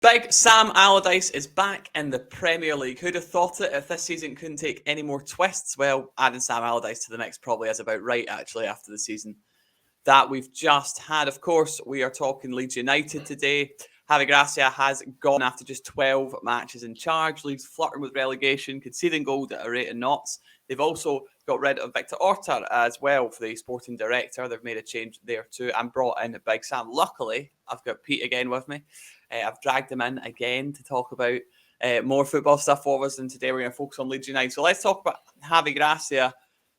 Big Sam Allardyce is back in the Premier League. Who'd have thought it if this season couldn't take any more twists? Well, adding Sam Allardyce to the mix probably is about right, actually, after the season that we've just had. Of course, we are talking Leeds United today. Javi Gracia has gone after just 12 matches in charge. Leeds flirting with relegation, conceding goals at a rate of knots. They've also got rid of Victor Orta as well for the sporting director. They've made a change there too and brought in Big Sam. Luckily, I've got Pete again with me. I've dragged him in again to talk about more football stuff for us. And today we're going to focus on Leeds United. So let's talk about Javi Gracia.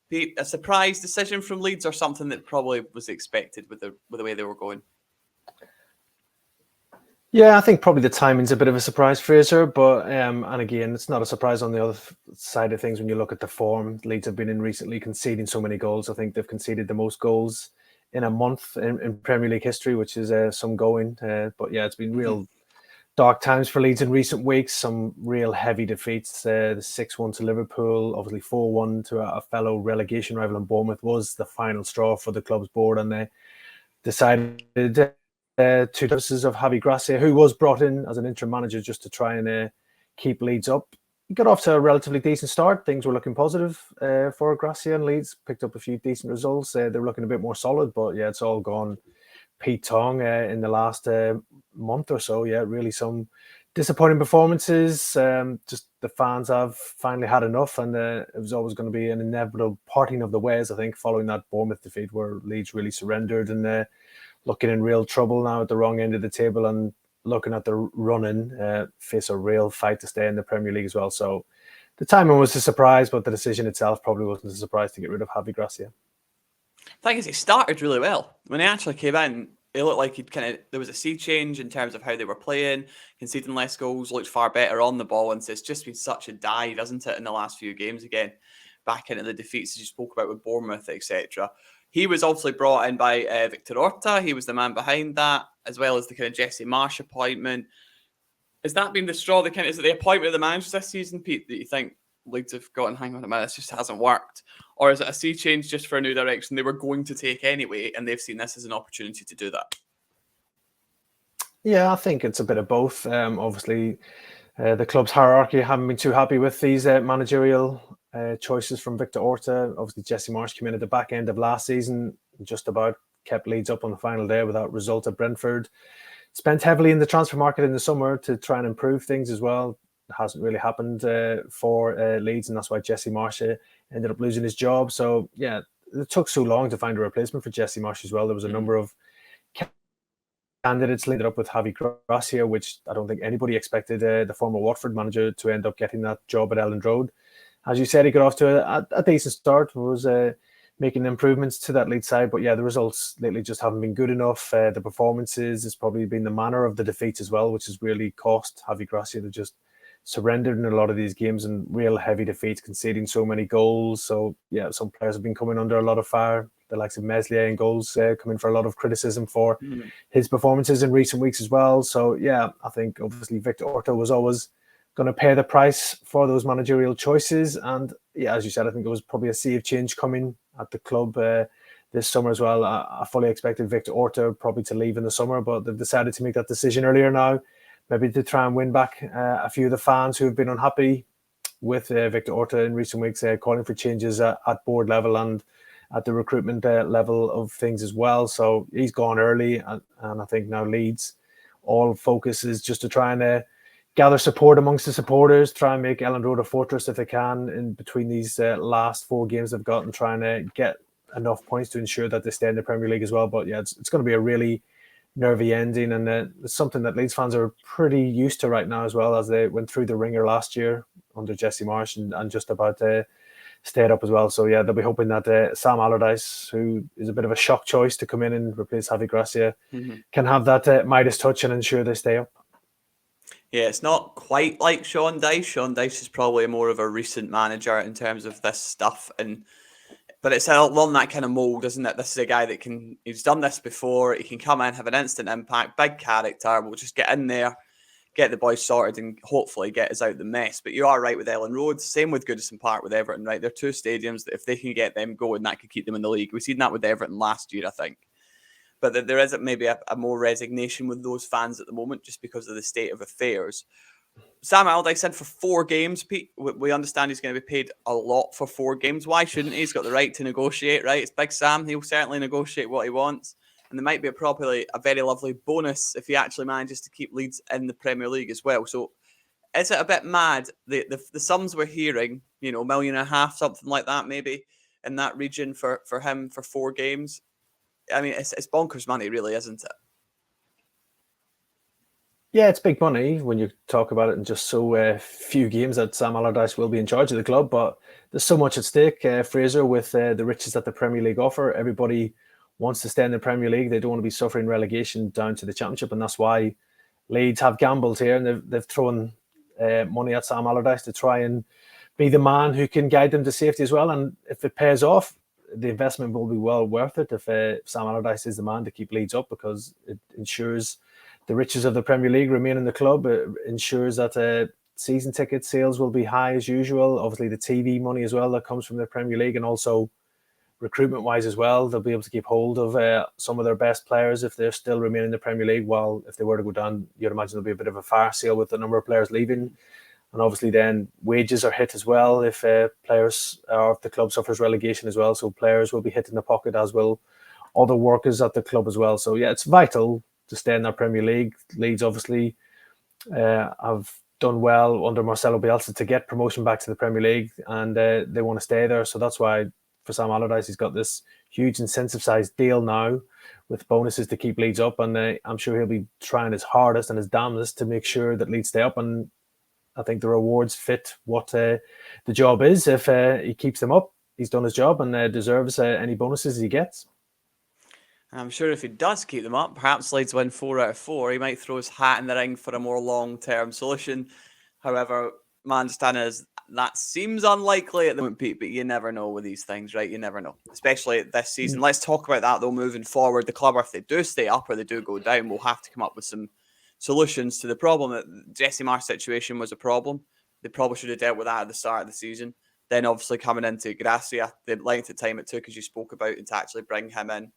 Pete, a surprise decision from Leeds or something that probably was expected with the way they were going? Yeah, I think probably the timing's a bit of a surprise, Fraser. But and again, it's not a surprise on the other side of things when you look at the form Leeds have been in recently, conceding so many goals. I think they've conceded the most goals in a month in Premier League history, which is some going. But yeah, it's been real dark times for Leeds in recent weeks. Some real heavy defeats. The 6-1 to Liverpool, obviously 4-1 to a fellow relegation rival in Bournemouth was the final straw for the club's board, and they decided two services of Javi Gracia, who was brought in as an interim manager just to try and keep Leeds up. He got off to a relatively decent start. Things were looking positive for Gracia, and Leeds picked up a few decent results. They were looking a bit more solid, but yeah, it's all gone Pete Tong in the last month or so. Yeah, really some disappointing performances. Just the fans have finally had enough, and it was always going to be an inevitable parting of the ways, I think, following that Bournemouth defeat where Leeds really surrendered and looking in real trouble now at the wrong end of the table and looking at the run-in, face a real fight to stay in the Premier League as well. So the timing was a surprise, but the decision itself probably wasn't a surprise to get rid of Javi Gracia. The thing is, he started really well. When he actually came in, it looked like there was a sea change in terms of how they were playing, conceding less goals, looked far better on the ball. And so it's just been such a dive, hasn't it, in the last few games again, back into the defeats as you spoke about with Bournemouth, etc. He was obviously brought in by Victor Orta. He was the man behind that, as well as the kind of Jesse Marsh appointment. Has that been the straw? Is it the appointment of the managers this season, Pete, that you think Leeds have gotten, hang on a minute, this just hasn't worked? Or is it a sea change just for a new direction they were going to take anyway, and they've seen this as an opportunity to do that? Yeah, I think it's a bit of both. Obviously, the club's hierarchy haven't been too happy with these managerial choices from Victor Orta. Obviously, Jesse Marsh came in at the back end of last season, just about kept Leeds up on the final day without result at Brentford. Spent heavily in the transfer market in the summer to try and improve things as well. It hasn't really happened for Leeds, and that's why Jesse Marsh ended up losing his job. So, yeah, it took so long to find a replacement for Jesse Marsh as well. There was a number of candidates linked up with Javi Gracia, which I don't think anybody expected the former Watford manager to end up getting that job at Elland Road. As you said, he got off to a decent start, was making improvements to that lead side. But yeah, the results lately just haven't been good enough. The performances, it's probably been the manner of the defeats as well, which has really cost Javi Gracia to just surrendered in a lot of these games and real heavy defeats, conceding so many goals. So yeah, some players have been coming under a lot of fire. The likes of Meslier and goals coming for a lot of criticism for his performances in recent weeks as well. So yeah, I think obviously Victor Orta was always going to pay the price for those managerial choices. And yeah, as you said, I think it was probably a sea of change coming at the club this summer as well. I fully expected Victor Orta probably to leave in the summer, but they've decided to make that decision earlier now, maybe to try and win back a few of the fans who have been unhappy with Victor Orta in recent weeks, calling for changes at board level and at the recruitment level of things as well. So he's gone early, and I think now Leeds, all focus is just to try and gather support amongst the supporters, try and make Elland Road a fortress if they can in between these last 4 games they've got, and trying to get enough points to ensure that they stay in the Premier League as well. But yeah, it's going to be a really nervy ending, and it's something that Leeds fans are pretty used to right now as well, as they went through the ringer last year under Jesse Marsh and just about stayed up as well. So yeah, they'll be hoping that Sam Allardyce, who is a bit of a shock choice to come in and replace Javi Gracia, can have that Midas touch and ensure they stay up. Yeah, it's not quite like Sean Dyche. Sean Dyche is probably more of a recent manager in terms of this stuff, but it's along that kind of mold, isn't it? This is a guy that he's done this before. He can come in, have an instant impact, big character. We'll just get in there, get the boys sorted, and hopefully get us out the mess. But you are right with Elland Road. Same with Goodison Park with Everton, right? They're 2 stadiums that if they can get them going, that could keep them in the league. We've seen that with Everton last year, I think. but there is maybe a more resignation with those fans at the moment just because of the state of affairs. Sam Allardyce in for 4 games, Pete. We understand he's going to be paid a lot for 4 games. Why shouldn't he? He's got the right to negotiate, right? It's Big Sam. He'll certainly negotiate what he wants. And there might be a very lovely bonus if he actually manages to keep Leeds in the Premier League as well. So is it a bit mad? The sums we're hearing, $1.5 million, something like that, maybe, in that region for him for 4 games. I mean, it's bonkers money, really, isn't it? Yeah, it's big money when you talk about it in just so few games that Sam Allardyce will be in charge of the club. But there's so much at stake, Fraser, with the riches that the Premier League offer. Everybody wants to stay in the Premier League. They don't want to be suffering relegation down to the Championship, and that's why Leeds have gambled here, and they've thrown money at Sam Allardyce to try and be the man who can guide them to safety as well. And if it pays off, the investment will be well worth it if Sam Allardyce is the man to keep Leeds up, because it ensures the riches of the Premier League remain in the club. It ensures that season ticket sales will be high as usual. Obviously, the TV money as well that comes from the Premier League, and also recruitment-wise as well, they'll be able to keep hold of some of their best players if they're still remaining in the Premier League. While if they were to go down, you'd imagine there'll be a bit of a fire sale with the number of players leaving. And obviously then wages are hit as well if players or if the club suffers relegation as well. So players will be hit in the pocket, as will other workers at the club as well. So yeah, it's vital to stay in that Premier League. Leeds obviously have done well under Marcelo Bielsa to get promotion back to the Premier League, and they want to stay there. So that's why for Sam Allardyce, he's got this huge incentive-sized deal now with bonuses to keep Leeds up, and I'm sure he'll be trying his hardest and his damnedest to make sure that Leeds stay up. And I think the rewards fit what the job is. If he keeps them up, he's done his job and deserves any bonuses he gets. I'm sure if he does keep them up, perhaps Leeds win 4 out of 4, he might throw his hat in the ring for a more long-term solution. However, my understanding is that seems unlikely at the moment, Pete, but you never know with these things, right? You never know, especially this season. Let's talk about that, though, moving forward. The club, if they do stay up or they do go down, will have to come up with some solutions to the problem. That Jesse Marsch's situation was a problem. They probably should have dealt with that at the start of the season. Then, obviously, coming into Gracia, the length of time it took, as you spoke about, to actually bring him in.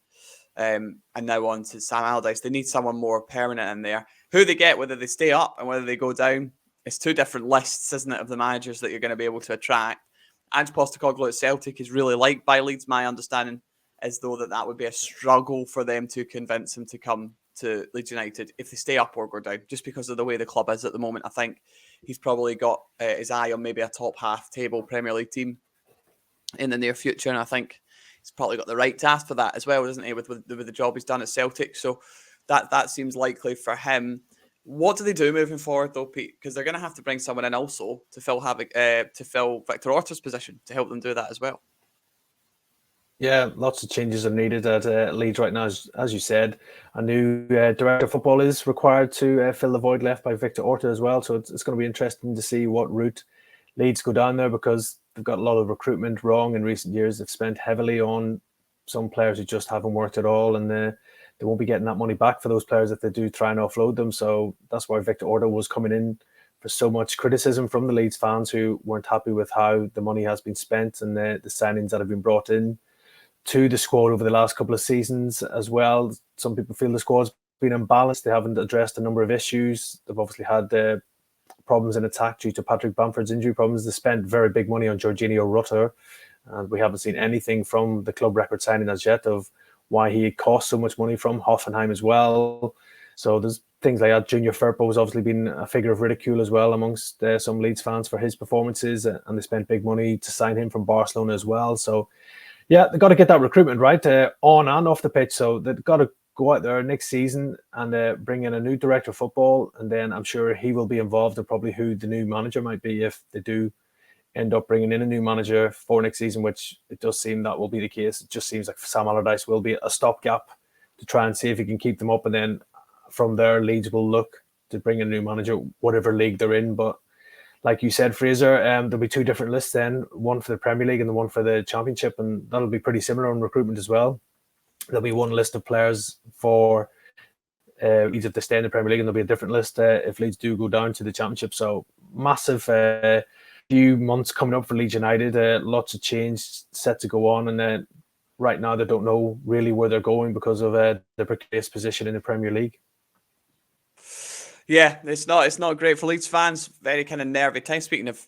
And now on to Sam Allardyce. They need someone more permanent in there. Who they get, whether they stay up and whether they go down, it's 2 different lists, isn't it, of the managers that you're going to be able to attract. Ange Postecoglou at Celtic is really liked by Leeds. My understanding is, though, that would be a struggle for them to convince him to come to Leeds United if they stay up or go down, just because of the way the club is at the moment. I think he's probably got his eye on maybe a top half table Premier League team in the near future, and I think he's probably got the right to ask for that as well, doesn't he, with the job he's done at Celtic? So that seems likely for him. What do they do moving forward, though, Pete? Because they're going to have to bring someone in also to fill Victor Orta's position, to help them do that as well. Yeah, lots of changes are needed at Leeds right now. As you said, a new director of football is required to fill the void left by Victor Orta as well. So it's going to be interesting to see what route Leeds go down there, because they've got a lot of recruitment wrong in recent years. They've spent heavily on some players who just haven't worked at all, and they won't be getting that money back for those players if they do try and offload them. So that's why Victor Orta was coming in for so much criticism from the Leeds fans who weren't happy with how the money has been spent and the signings that have been brought in to the squad over the last couple of seasons as well. Some people feel the squad's been imbalanced. They haven't addressed a number of issues. They've obviously had problems in attack due to Patrick Bamford's injury problems. They spent very big money on Jorginho Rutter, and we haven't seen anything from the club record signing as yet of why he cost so much money from Hoffenheim as well. So there's things like that. Junior Firpo has obviously been a figure of ridicule as well amongst some Leeds fans for his performances, and they spent big money to sign him from Barcelona as well. So yeah, they've got to get that recruitment right on and off the pitch. So they've got to go out there next season and bring in a new director of football, and then I'm sure he will be involved in probably who the new manager might be if they do end up bringing in a new manager for next season, which it does seem that will be the case. It just seems like Sam Allardyce will be a stopgap to try and see if he can keep them up, and then from there Leeds will look to bring in a new manager, whatever league they're in. But like you said, Fraser, there'll be 2 different lists then, one for the Premier League and the one for the Championship, and that'll be pretty similar on recruitment as well. There'll be one list of players for Leeds if they stay in the Premier League, and there'll be a different list if Leeds do go down to the Championship. So massive few months coming up for Leeds United. Lots of change set to go on, and right now they don't know really where they're going because of the precarious position in the Premier League. Yeah, it's not great for Leeds fans. Very kind of nervy time. Speaking of,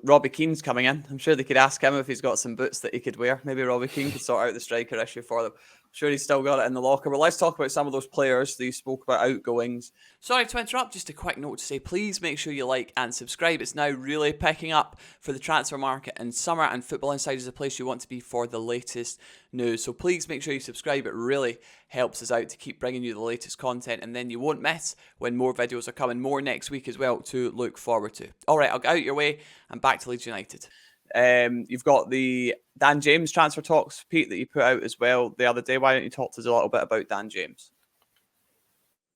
Robbie Keane's coming in. I'm sure they could ask him if he's got some boots that he could wear. Maybe Robbie Keane could sort out the striker issue for them. I'm sure he's still got it in the locker. But let's talk about some of those players that you spoke about, outgoings. Sorry to interrupt. Just a quick note to say, please make sure you like and subscribe. It's now really picking up for the transfer market in summer, and Football Insider is a place you want to be for the latest news. So please make sure you subscribe. It really helps us out to keep bringing you the latest content, and then you won't miss when more videos are coming, more next week as well to look forward to. All right, I'll get out your way and back to Leeds United. You've got the Dan James transfer talks, Pete, that you put out as well the other day. Why don't you talk to us a little bit about Dan James?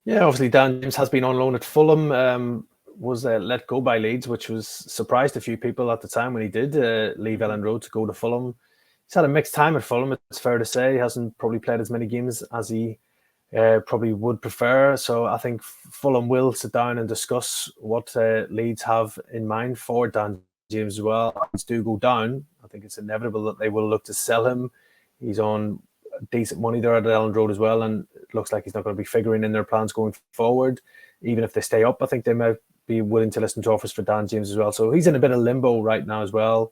Yeah, obviously Dan James has been on loan at Fulham, was let go by Leeds, which was surprised a few people at the time when he did leave Ellen Road to go to Fulham. He's had a mixed time at Fulham, it's fair to say. He hasn't probably played as many games as he probably would prefer. So I think Fulham will sit down and discuss what Leeds have in mind for Dan James as well. If Leeds do go down, I think it's inevitable that they will look to sell him. He's on decent money there at Ellen Road as well, and it looks like he's not going to be figuring in their plans going forward. Even if they stay up, I think they might be willing to listen to offers for Dan James as well. So he's in a bit of limbo right now as well.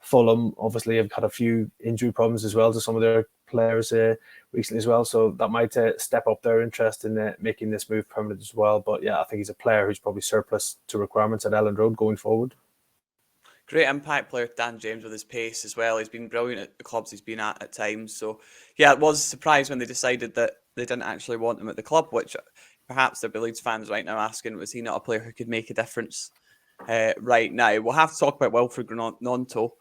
Fulham obviously have had a few injury problems as well to some of their players recently as well, so that might step up their interest in making this move permanent as well. But yeah, I think he's a player who's probably surplus to requirements at Ellen Road going forward. Great impact player, Dan James, with his pace as well. He's been brilliant at the clubs he's been at times. So yeah, it was a surprise when they decided that they didn't actually want him at the club, which perhaps there'll be Leeds fans right now asking, was he not a player who could make a difference right now? We'll have to talk about Wilfred Nonto,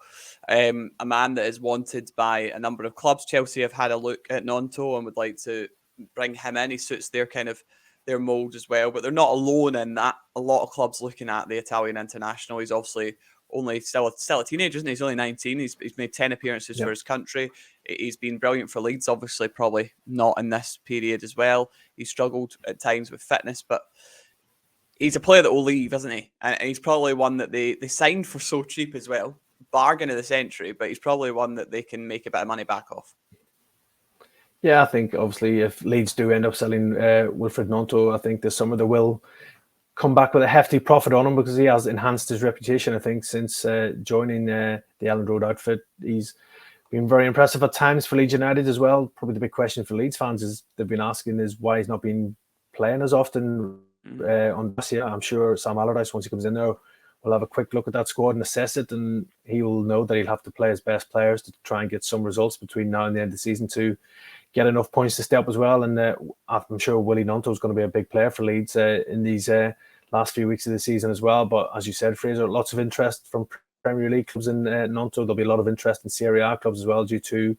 a man that is wanted by a number of clubs. Chelsea have had a look at Nonto and would like to bring him in. He suits their mould as well, but they're not alone in that. A lot of clubs looking at the Italian international. He's obviously only still a teenager, isn't he? He's only 19. He's made 10 appearances for his country. He's been brilliant for Leeds, obviously, probably not in this period as well. He struggled at times with fitness, but he's a player that will leave, isn't he? And he's probably one that they signed for so cheap as well. Bargain of the century, but he's probably one that they can make a bit of money back off. Yeah, I think obviously if Leeds do end up selling Wilfred Nonto, I think this summer they will come back with a hefty profit on him because he has enhanced his reputation, I think, since joining the Ellen Road outfit. He's been very impressive at times for Leeds United as well. Probably the big question for Leeds fans is they've been asking is why he's not been playing as often on this year. I'm sure Sam Allardyce, once he comes in there, will have a quick look at that squad and assess it, and he will know that he'll have to play his best players to try and get some results between now and the end of the season to get enough points to stay up as well. And I'm sure Willie Nonto is going to be a big player for Leeds in these last few weeks of the season as well. But as you said, Fraser, lots of interest from Premier League clubs in Nonto. There'll be a lot of interest in Serie A clubs as well due to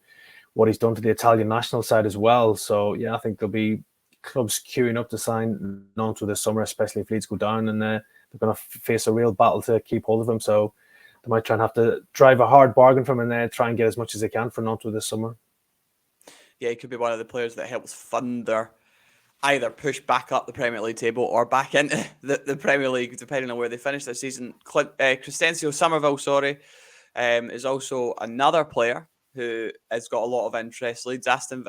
what he's done to the Italian national side as well. So yeah, I think there'll be clubs queuing up to sign Nonto this summer, especially if Leeds go down, and they're going to face a real battle to keep hold of him. So they might try and have to drive a hard bargain from him and try and get as much as they can for Nonto this summer. Yeah, he could be one of the players that helps fund their either push back up the Premier League table or back into the Premier League, depending on where they finish this season. Crescencio Somerville, is also another player who has got a lot of interest. Leeds Aston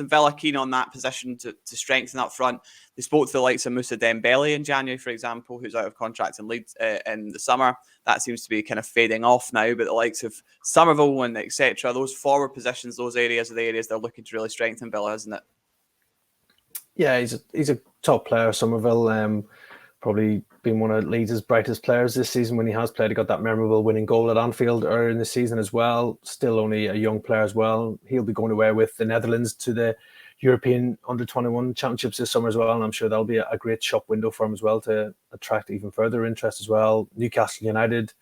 Villa keen on that position to strengthen up front. They spoke to the likes of Moussa Dembele in January, for example, who's out of contract in Leeds in the summer. That seems to be kind of fading off now, but the likes of Somerville and etc., those forward positions, those areas are the areas they're looking to really strengthen Villa, isn't it? Yeah, he's a top player, Somerville. Probably been one of Leeds' brightest players this season when he has played. He got that memorable winning goal at Anfield earlier in the season as well. Still only a young player as well. He'll be going away with the Netherlands to the European Under-21 Championships this summer as well. And I'm sure that'll be a great shop window for him as well to attract even further interest as well. Newcastle United,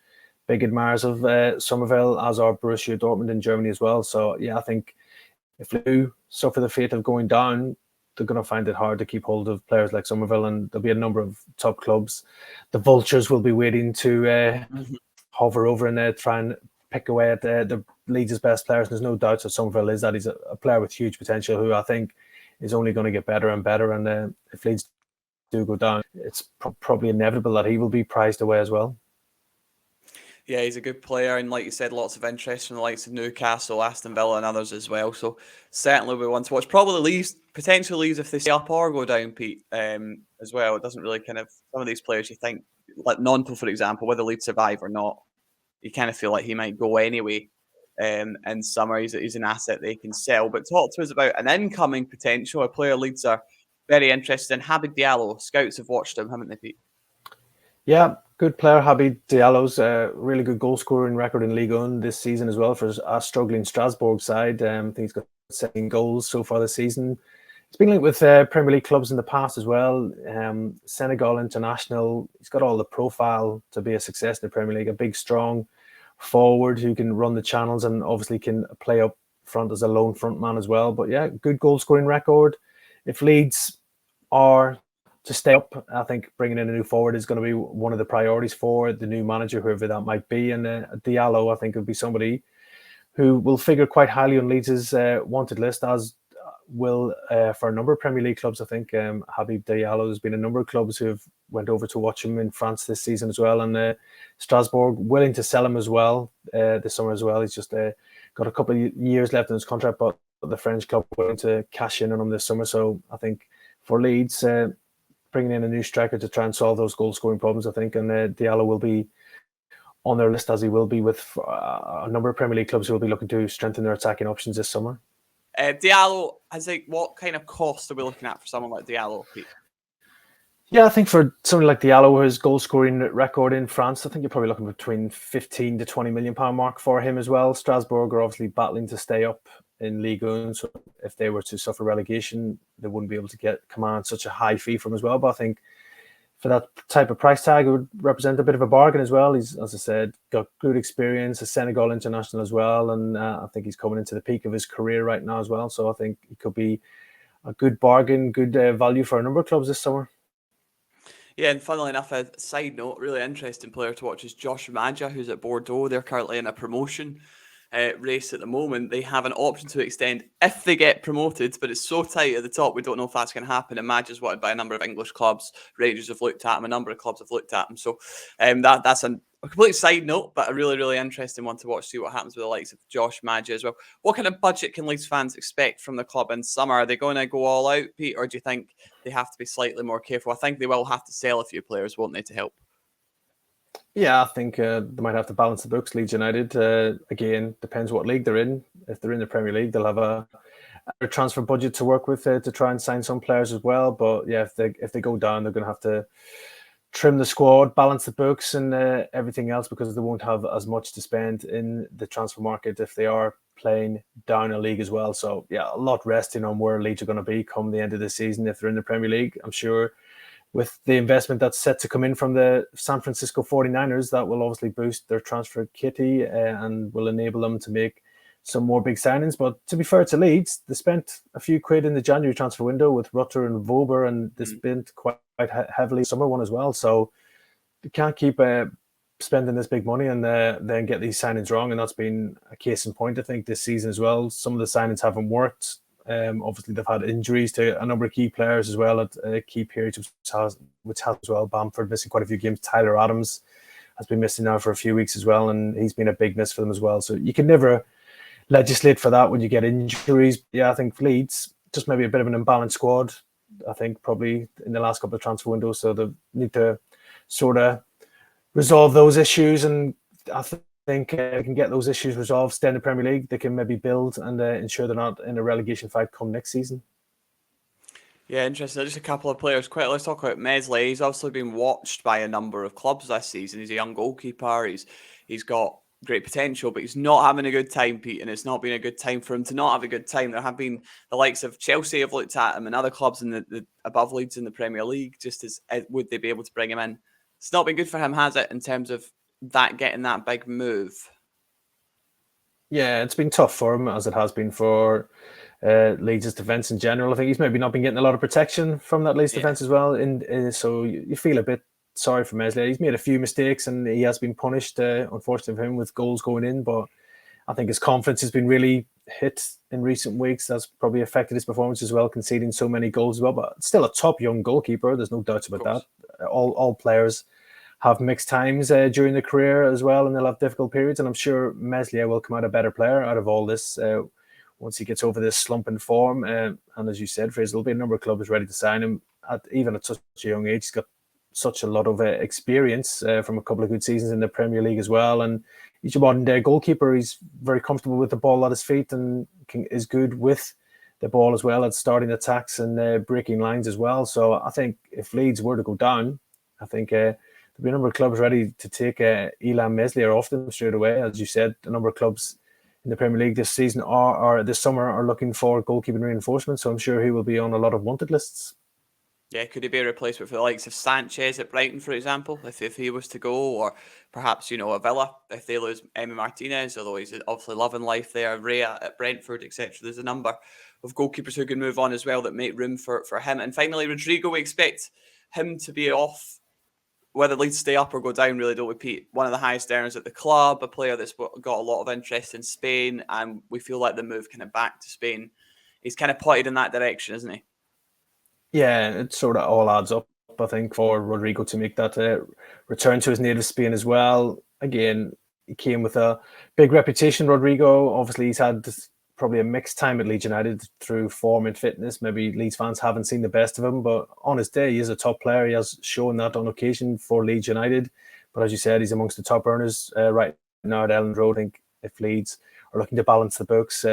big admirers of Somerville, as are Borussia Dortmund in Germany as well. So yeah, I think if they do suffer the fate of going down, they're going to find it hard to keep hold of players like Somerville, and there'll be a number of top clubs. The vultures will be waiting to hover over and try and pick away at the Leeds' best players. There's no doubt that Somerville is that. He's a player with huge potential who I think is only going to get better and better. And if Leeds do go down, it's probably inevitable that he will be prized away as well. Yeah, he's a good player, and like you said, lots of interest from the likes of Newcastle, Aston Villa, and others as well. So certainly we want to watch. Probably potentially leaves if they stay up or go down, Pete. As well, it doesn't really kind of some of these players you think like Nonto, for example, whether Leeds survive or not, you kind of feel like he might go anyway. In summer, he's an asset they can sell. But talk to us about an incoming potential, a player Leeds are very interested in. Javi Diallo, scouts have watched him, haven't they, Pete? Yeah, good player. Javi Diallo's a really good goal scoring record in Ligue 1 this season as well for a struggling Strasbourg side. I think he's got 7 goals so far this season. He's been linked with Premier League clubs in the past as well. Senegal international. He's got all the profile to be a success in the Premier League. A big, strong forward who can run the channels and obviously can play up front as a lone front man as well. But yeah, good goal scoring record. If Leeds are to stay up, I think bringing in a new forward is going to be one of the priorities for the new manager, whoever that might be. And Diallo, I think, would be somebody who will figure quite highly on Leeds' wanted list, as will for a number of Premier League clubs. I think Habib Diallo, there's been a number of clubs who have went over to watch him in France this season as well, and Strasbourg willing to sell him as well this summer as well. He's just got a couple of years left in his contract, but the French club willing to cash in on him this summer. So I think for Leeds, bringing in a new striker to try and solve those goal scoring problems, I think, and Diallo will be on their list, as he will be with a number of Premier League clubs who will be looking to strengthen their attacking options this summer. Diallo, what kind of cost are we looking at for someone like Diallo, Pete? Yeah, I think for somebody like Diallo, his goal scoring record in France, I think you're probably looking between 15 to 20 million pound mark for him as well. Strasbourg are obviously battling to stay up in Ligue 1, so if they were to suffer relegation, they wouldn't be able to command such a high fee from as well. But I think for that type of price tag, it would represent a bit of a bargain as well. He's, as I said, got good experience, a Senegal international as well, and I think he's coming into the peak of his career right now as well. So I think he could be a good bargain, good value for a number of clubs this summer. Yeah, and funnily enough, a side note, really interesting player to watch is Josh Maja, who's at Bordeaux. They're currently in a promotion race at the moment. They have an option to extend if they get promoted, but it's so tight at the top, we don't know if that's going to happen. And Maja's wanted by a number of English clubs. Rangers have looked at him, a number of clubs have looked at him. So that's a complete side note, but a really, really interesting one to watch, see what happens with the likes of Josh Maja as well. What kind of budget can Leeds fans expect from the club in summer? Are they going to go all out, Pete, or do you think they have to be slightly more careful? I think they will have to sell a few players, won't they, to help? Yeah, I think they might have to balance the books. Leeds United, again, depends what league they're in. If they're in the Premier League, they'll have a transfer budget to work with to try and sign some players as well. But yeah, if they go down, they're going to have to trim the squad, balance the books, and everything else, because they won't have as much to spend in the transfer market if they are playing down a league as well. So yeah, a lot resting on where Leeds are going to be come the end of the season if they're in the Premier League. I'm sure with the investment that's set to come in from the San Francisco 49ers, that will obviously boost their transfer kitty and will enable them to make some more big signings. But to be fair to Leeds, they spent a few quid in the January transfer window with Rutter and Vober, and they spent quite heavily in the summer one as well. So they can't keep spending this big money and then get these signings wrong. And that's been a case in point, I think, this season as well. Some of the signings haven't worked. Obviously, they've had injuries to a number of key players as well at key periods, which has as well. Bamford missing quite a few games. Tyler Adams has been missing now for a few weeks as well, and he's been a big miss for them as well. So you can never legislate for that when you get injuries. Yeah, I think Leeds, just maybe a bit of an imbalanced squad, I think, probably in the last couple of transfer windows. So they need to sort of resolve those issues, and I think they can get those issues resolved, stay in the Premier League. They can maybe build and ensure they're not in a relegation fight come next season. Yeah, interesting. Just a couple of players. Quick, let's talk about Mesley. He's obviously been watched by a number of clubs this season. He's a young goalkeeper. He's got great potential, but he's not having a good time, Pete, and it's not been a good time for him to not have a good time. There have been the likes of Chelsea have looked at him and other clubs in the above Leeds in the Premier League, just as would they be able to bring him in. It's not been good for him, has it, in terms of that getting that big move? Yeah, it's been tough for him, as it has been for Leeds' defence in general. I think he's maybe not been getting a lot of protection from that Leeds defence as well. So you feel a bit sorry for Mesley. He's made a few mistakes and he has been punished, unfortunately for him, with goals going in. But I think his confidence has been really hit in recent weeks. That's probably affected his performance as well, conceding so many goals as well. But still a top young goalkeeper. There's no doubt about that. All players have mixed times during the career as well, and they'll have difficult periods. And I'm sure Meslier will come out a better player out of all this once he gets over this slump in form. And as you said, Fraser, there'll be a number of clubs ready to sign him even at such a young age. He's got such a lot of experience from a couple of good seasons in the Premier League as well. And he's a modern day goalkeeper. He's very comfortable with the ball at his feet and is good with the ball as well at starting attacks and breaking lines as well. So I think if Leeds were to go down, I think there'll be a number of clubs ready to take Ilham Meslier off them straight away. As you said, a number of clubs in the Premier League this season or this summer are looking for goalkeeping reinforcement. So I'm sure he will be on a lot of wanted lists. Yeah, could he be a replacement for the likes of Sanchez at Brighton, for example, if he was to go, or perhaps a Villa if they lose Emi Martinez, although he's obviously loving life there, Ray at Brentford, etc. There's a number of goalkeepers who can move on as well that make room for him. And finally, Rodrigo, we expect him to be off. Whether Leeds stay up or go down, really, don't we, Pete? One of the highest earners at the club, a player that's got a lot of interest in Spain, and we feel like the move kind of back to Spain, he's kind of pointed in that direction, isn't he? Yeah, it sort of all adds up, I think, for Rodrigo to make that return to his native Spain as well. Again, he came with a big reputation, Rodrigo. Obviously, he's had probably a mixed time at Leeds United through form and fitness. Maybe Leeds fans haven't seen the best of him, but on his day, he is a top player. He has shown that on occasion for Leeds United. But as you said, he's amongst the top earners right now at Elland Road. I think if Leeds are looking to balance the books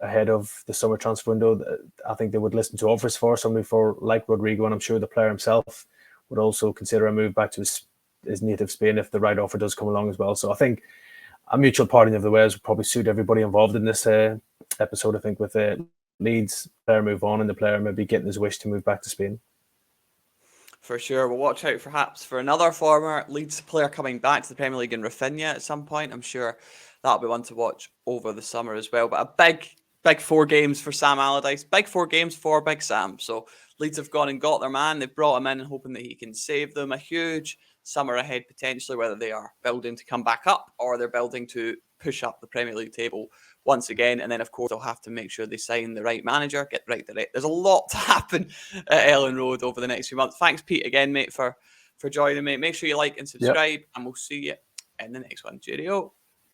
ahead of the summer transfer window, I think they would listen to offers for somebody like Rodrigo, and I'm sure the player himself would also consider a move back to his native Spain if the right offer does come along as well. So I think a mutual parting of the ways would probably suit everybody involved in this episode. I think with Leeds player move on and the player maybe getting his wish to move back to Spain. For sure. We'll watch out perhaps for another former Leeds player coming back to the Premier League in Rafinha at some point. I'm sure that'll be one to watch over the summer as well. But a big 4 games for Sam Allardyce. Big 4 games for Big Sam. So Leeds have gone and got their man. They've brought him in hoping that he can save them. A huge summer ahead potentially, whether they are building to come back up or they're building to push up the Premier League table once again. And then, of course, they'll have to make sure they sign the right manager, get the right director. There's a lot to happen at Elland Road over the next few months. Thanks, Pete, again, mate, for joining me. Make sure you like and subscribe, and we'll see you in the next one. Cheerio.